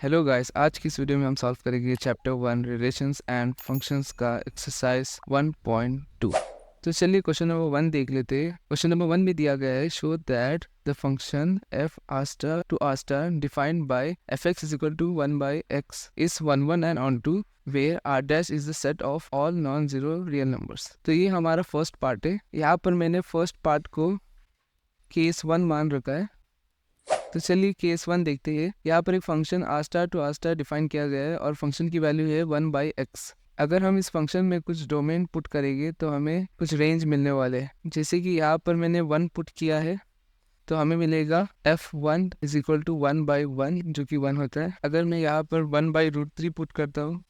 Hello guys, आज की इस वीडियो में हम सॉल्व करेंगे चैप्टर 1 रिलेशंस एंड फंक्शंस का एक्सरसाइज 1.2। तो चलिए क्वेश्चन नंबर 1 देख लेते हैं। क्वेश्चन नंबर 1 में दिया गया है, show that the function f r star to r star defined by fx is equal to 1 by x is 1 1 and onto where r dash is the set of all non-zero real numbers। तो ये हमारा first part है। यहाँ पर मैंने first part को case 1 मान रखा है। तो चलिए केस 1 देखते हैं। यहाँ पर एक function R star to R star define किया गया है और फंक्शन की वैल्यू है 1 बाई एक्स। अगर हम इस फंक्शन में कुछ डोमेन पुट करेंगे तो हमें कुछ रेंज मिलने वाले हैं। जैसे कि यहाँ पर मैंने 1 पुट किया है तो हमें मिलेगा f1 is equal to 1 by 1 जो कि 1 होता है। अगर मैं यहाँ पर 1 बाई रूट 3 पुट करता हूँ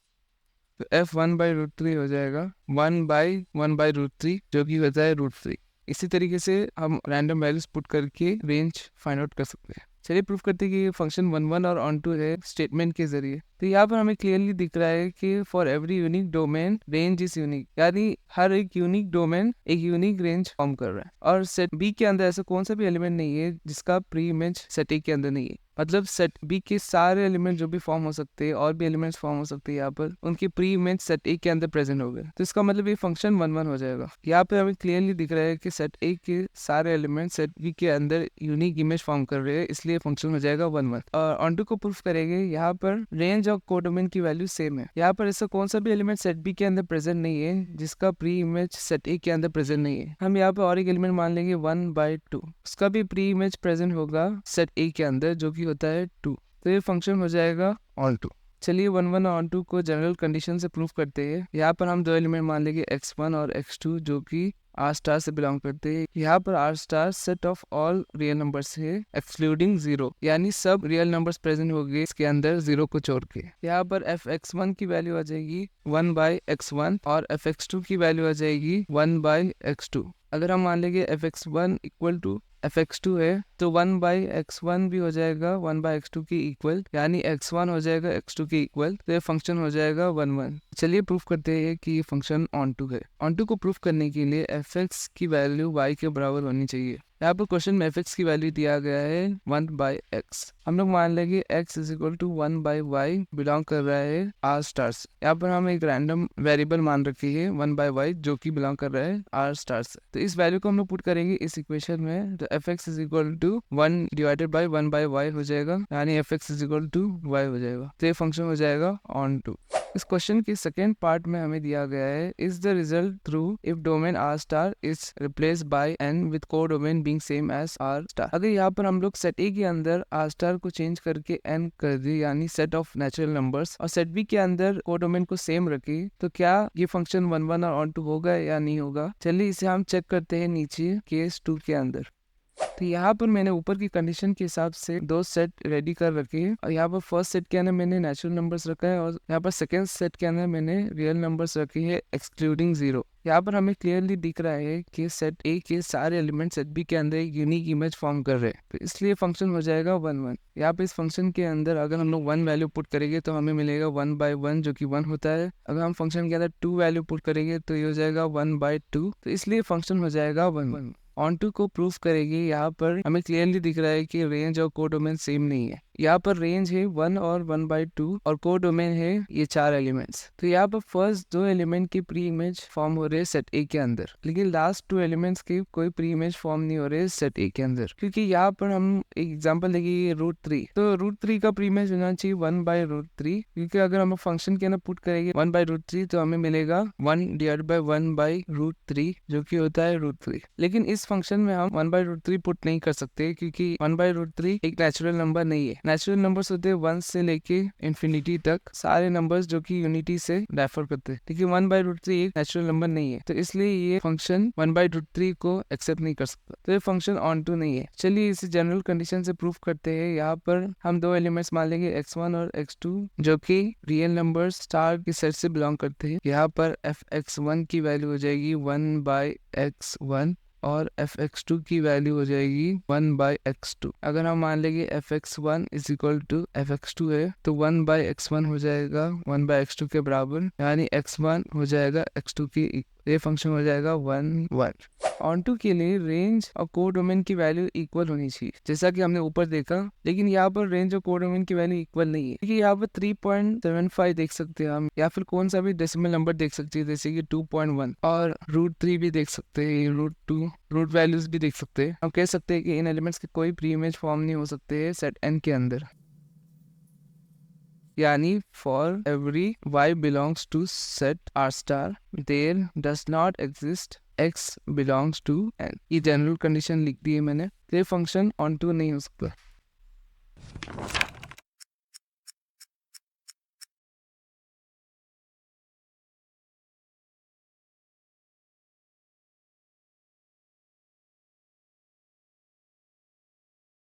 तो f1 बाई रूट 3 हो जाएगा 1 बाई रूट 3 जो कि होता है रूट 3। इसी तरीके से हम रैंडम वैल्यूज पुट करके रेंज फाइंड आउट कर सकते हैं। चलिए प्रूफ करते हैं कि ये फंक्शन 1 1 और ऑन टू है स्टेटमेंट के जरिए। तो यहाँ पर हमें क्लियरली दिख रहा है कि for every unique domain range is unique, यानी हर एक यूनिक डोमेन एक यूनिक रेंज फॉर्म कर रहा है। और सेट बी के अंदर ऐसा कौन सा भी एलिमेंट नहीं है जिसका प्री इमेज सेट ए के अंदर नहीं है। मतलब सेट बी के सारे एलिमेंट जो भी फॉर्म हो सकते हैं और भी एलिमेंट्स फॉर्म हो सकते हैं यहाँ पर उनके प्री इमेज सेट ए के अंदर प्रेजेंट हो गए। तो इसका मतलब ये फंक्शन 1 1 हो जाएगा। यहाँ पे हमें क्लियरली दिख रहा है कि सेट ए के सारे एलिमेंट सेट बी के अंदर यूनिक इमेज फॉर्म कर रहे हैं, इसलिए फंक्शन हो जाएगा 1 1। और ऑन को प्रूफ करेंगे। यहाँ पर रेंज और कोडोमेन की वैल्यू सेम है। यहाँ पर ऐसा कौन सा भी एलिमेंट सेट बी के अंदर प्रेजेंट नहीं है जिसका प्री इमेज सेट ए के अंदर प्रेजेंट नहीं है। हम यहाँ पर और एक एलिमेंट मान लेंगे 1 बाई 2, उसका भी प्री इमेज प्रेजेंट होगा सेट ए के अंदर जो कि होता है 2। तो ये फंक्शन हो जाएगा ऑन टू। चलिए 1 1 ऑन टू को जनरल कंडीशन से प्रूफ करते हैं। यहाँ पर हम दो एलिमेंट मान लेंगे x1 और x2 जो कि आर स्टार से बिलोंग करते हैं। यहाँ पर R star set of all real numbers है एक्सक्लूडिंग 0, यानी सब रियल नंबर्स प्रेजेंट हो गए इसके अंदर 0 को छोड़ के। यहाँ पर fx1 की वैल्यू आ जाएगी 1 बाई x1 और fx2 की वैल्यू आ जाएगी 1 बाई x2। अगर हम मान लेंगे fx1 इक्वल टू fx2 है तो 1 बाई x1 भी हो जाएगा 1 बाई x2 की इक्वल, यानी x1 हो जाएगा x2 की इक्वल। तो ये फंक्शन हो जाएगा 1 1। चलिए प्रूफ करते हैं कि ये फंक्शन ऑन टू है। ऑन टू को प्रूफ करने के लिए fx की वैल्यू y के बराबर होनी चाहिए। यहाँ पर क्वेश्चन में fx की वैल्यू दिया गया है 1 बाई x। हम लोग मान लेंगे x is equal to 1 by y belong कर रहा है r स्टार से। यहाँ पर हम एक रैंडम वेरिएबल मान रखी है 1 बाई y जो कि बिलोंग कर रहा है r स्टार से। तो इस वैल्यू को हम लोग पुट करेंगे इस इक्वेशन में। तो fx is equal to 1 divided by 1 by y हो जाएगा, यानी fx is equal to y हो जाएगा। तो ये फंक्शन हो जाएगा ऑन टू। इस क्वेश्चन के सेकेंड पार्ट में हमें दिया गया है, is the result true if domain R star is replace by N with co domain being same as R star. अगर यहाँ पर हम लोग सेट ए के अंदर आर स्टार को चेंज करके एन कर दे, यानी सेट ऑफ नेचुरल नंबर्स, और सेट बी के अंदर को डोमेन को सेम रखे, तो क्या ये फंक्शन 1 1 और ऑन टू होगा या नहीं होगा। चलिए इसे हम चेक करते हैं नीचे केस 2 के अंदर। तो यहाँ पर मैंने ऊपर की कंडीशन के हिसाब से दो सेट रेडी कर रखे हैं और यहाँ पर फर्स्ट सेट के अंदर मैंने नेचुरल नंबर्स रखा है और यहाँ पर सेकंड सेट के अंदर मैंने रियल नंबर्स रखे हैं एक्सक्लूडिंग 0। यहाँ पर हमें क्लियरली दिख रहा है कि सेट ए के सारे एलिमेंट सेट बी के अंदर एक यूनिक इमेज फॉर्म कर रहे हैं, तो इसलिए फंक्शन हो जाएगा 1 1। यहाँ पे इस फंक्शन के अंदर अगर हम लोग 1 वैल्यू पुट करेंगे तो हमें मिलेगा 1 बाई 1 जो कि 1 होता है। अगर हम फंक्शन के अंदर 2 वैल्यू पुट करेंगे तो ये हो जाएगा 1 बाई 2, तो इसलिए फंक्शन हो जाएगा 1 1। ऑन टू को प्रूफ करेंगे। यहाँ पर हमें क्लियरली दिख रहा है कि रेंज और कोडोमेन सेम नहीं है। यहाँ पर रेंज है 1 और 1 बाई 2 और कोडोमेन है ये 4 एलिमेंट्स। तो यहाँ पर फर्स्ट 2 एलिमेंट की प्री इमेज फॉर्म हो रहे हैं सेट ए के अंदर, लेकिन लास्ट 2 एलिमेंट्स की कोई प्री इमेज फॉर्म नहीं हो रहे सेट ए के अंदर, क्योंकि यहाँ पर हम एक एग्जांपल देंगे रूट 3। तो रूट 3 का प्री इमेज होना चाहिए 1 बाई रूट 3, क्योंकि अगर हम फंक्शन के अंदर पुट करेंगे 1 बाई रूट 3 तो हमें मिलेगा 1 डिवाइड बाई 1 बाई रूट 3 जो कि होता है रूट 3। लेकिन इस फंक्शन में हम 1 बाई रूट 3 पुट नहीं कर सकते, क्योंकि 1 बाई रूट 3 एक नेचुरल नंबर नहीं है। नेचुरल नंबर्स होते हैं 1 से लेके इंफिनिटी तक, सारे नंबर्स जो कि यूनिटी से रेफर करते हैं, लेकिन 1 बाई रूट 3 एक नेचुरल नंबर नहीं है, तो इसलिए ये फंक्शन 1 बाई रूट 3 को एक्सेप्ट नहीं कर सकता, तो ये फंक्शन ऑन टू नहीं है। चलिए इसे जनरल कंडीशन से प्रूफ करते हैं। यहाँ पर हम 2 एलिमेंट्स मान लेंगे x1 और x2 जो कि रियल नंबर्स स्टार के सेट से बिलोंग करते हैं। यहाँ पर fx1 की वैल्यू हो जाएगी 1 बाई x1 और fx2 की वैल्यू हो जाएगी 1 बाई x2। अगर हम मान लेंगे fx1 is equal to fx2 है तो 1 बाई x1 हो जाएगा 1 बाई x2 के बराबर, यानी x1 हो जाएगा x2 की। ये फंक्शन हो जाएगा 1 1। ऑन2 के लिए रेंज और कोडोमेन की वैल्यू इक्वल होनी चाहिए, जैसा कि हमने ऊपर देखा, लेकिन यहाँ पर रेंज और कोडोमेन की वैल्यू इक्वल नहीं है, क्योंकि यहाँ पर 3.75 देख सकते हैं हम, या फिर कौन सा भी डेसिमल नंबर देख सकते हैं, जैसे कि 2.1 और √3 भी देख सकते हैं, √2 रूट वैल्यूज भी देख सकते हैं। हम कह सकते हैं कि इन एलिमेंट्स के कोई प्री इमेज फॉर्म नहीं हो सकते हैं सेट n के अंदर, यानी for every y belongs to set r star there does not exist x belongs to n। ये जनरल कंडीशन लिख दी है मैंने, ये फंक्शन ऑन टू नहीं हो सकता।